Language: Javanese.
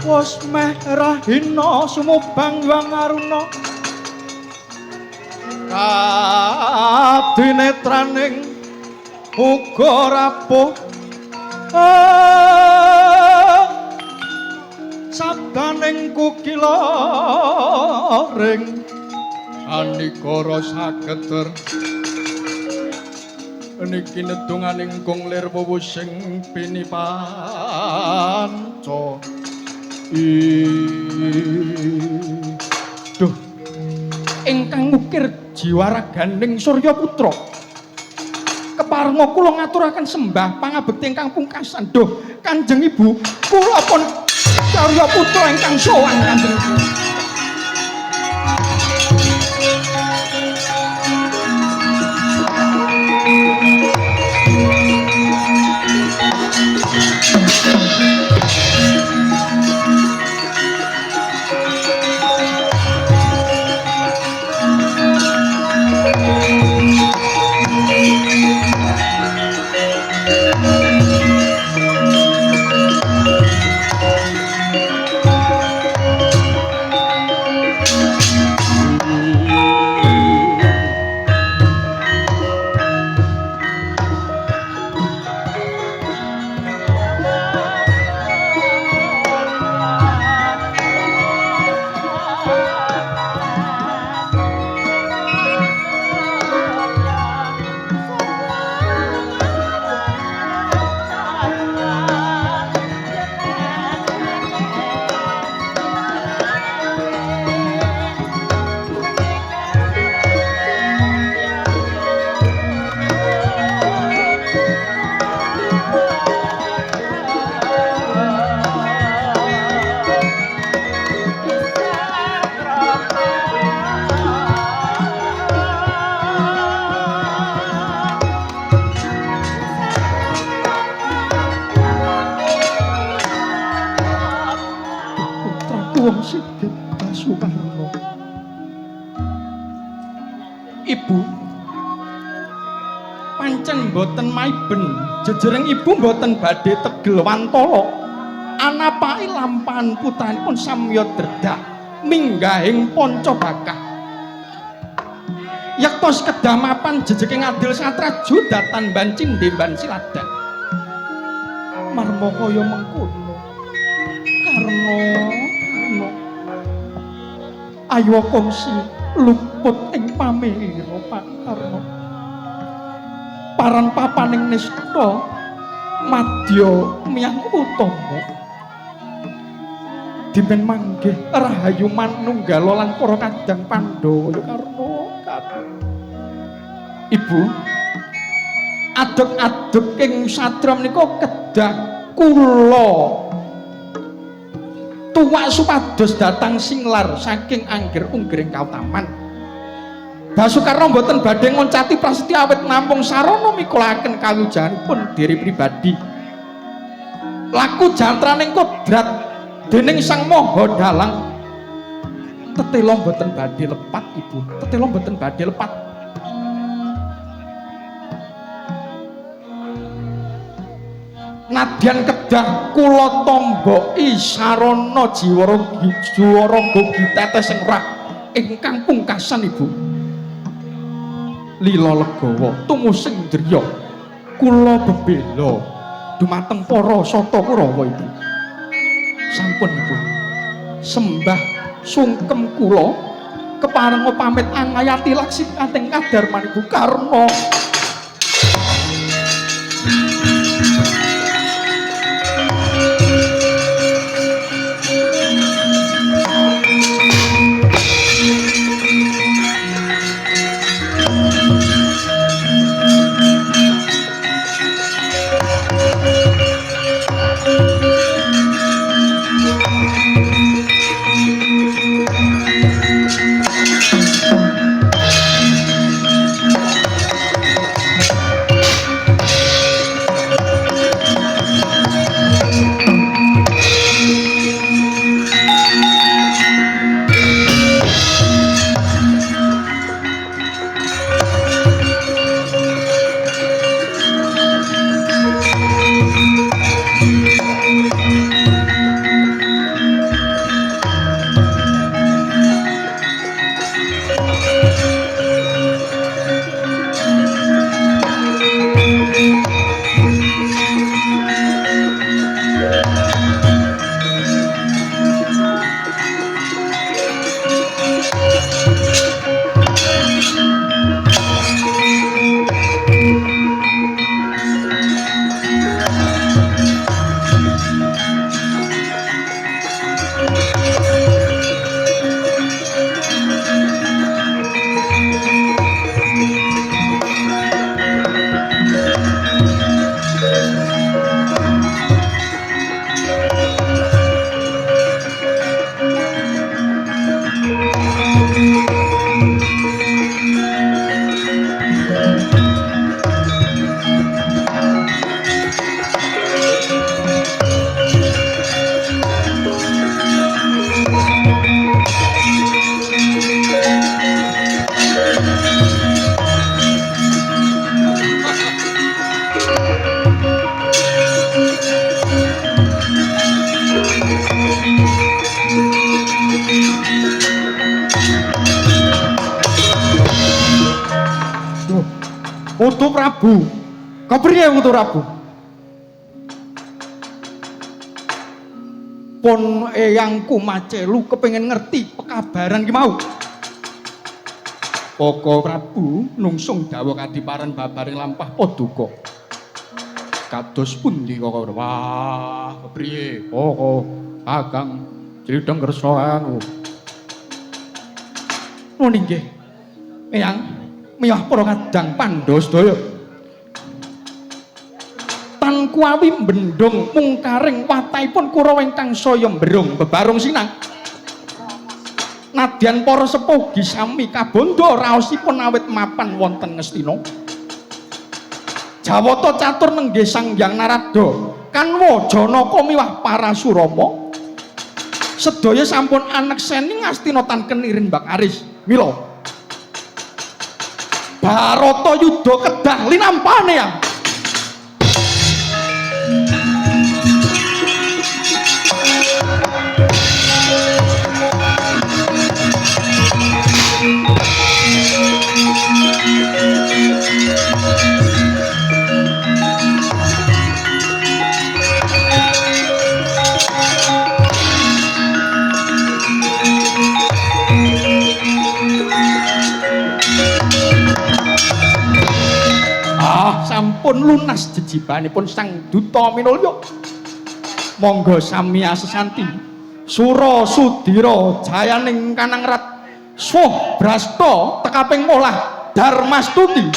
Wis meh rahina sumubang Hyang Aruna kadinetraning uga rapuh sabdaning kukila ring anikara sageter niki nedunganing kunglir wuwusing pinipanca duh ingkang ngukir jiwaraganing Surya Putra keparenga kula ngaturaken sembah pangabekti ingkang pungkasan duh Kanjeng Ibu kula pun Surya Putra ingkang sowan Kanjeng Ibu. Wong Sigit Basukarna. Ibu pancen boten maiben jejereng ibu boten badhe tegel wantala anapai lampahan putranipun samya dredah minggahing Pancabakah yakta sekedhah mapan jejeking adil satra judatan bancindhe ban siladan marma kaya mengkono karna ayo kongsi luput ing pamira Pak Karna paran papaning nista madya miyang utama dimen manggih rahayu manunggala lan para kadang Pandhawa Karna. Ibu adeg-adeg ing satra menika kedah kula tuwak supados datang singlar saking angger unggering kautaman. Basukarna mboten badhe ngoncati prasetya awit namung sarana mikulaken kalujahanipun diri pribadi. Laku jantraning kodrat dening Sang Maha Dalang tetela mboten badhe lepat Ibu, tetela mboten badhe lepat. Nadyan kedah kula tomboki sarana jiwaraga gitetes sing rah ingkang pungkasan Ibu. Lila legawa tumusing driya kula bebela dumateng para sata Kurawa Ibu. Sampun Ibu. Sembah sungkem kula keparenga pamit angayati laksih kating kadarman Ibu Karna. Putu Prabu. Kepriye Putu Prabu? Pun eyangku Macelu kepengin ngerti pekabaran ki mau. Poko Prabu nungsung dawuh kadiparan babaring lampah paduka. Kados pundi kok? Wah, kepriye? Poko Kakang Crideng Kersa anu. Nuwun inggih. Eyang miyah para kadang Pandhawa sedaya. Tan kuawi mbendhong mungkaring watahipun Kurawa ingkang saya mberung bebarung sinang. Nadyan para sepuh ugi sami kabandha raosipun awit mapan wonten Ngastina. Jawata catur nenggih Sang Hyang Narada, Kanwa Janaka miwah Parasurama. Sedaya sampun anekseni Ngastina tan kenirin Mbak Aris. Mila Barata yudha kedah linampane ya. Sampun lunas jejibanipun Sang Duta Minulya. Monggo sami asesanti Sura Sudira jayaning Kanangrat Suh Brasta tekaping molah Darmastuti.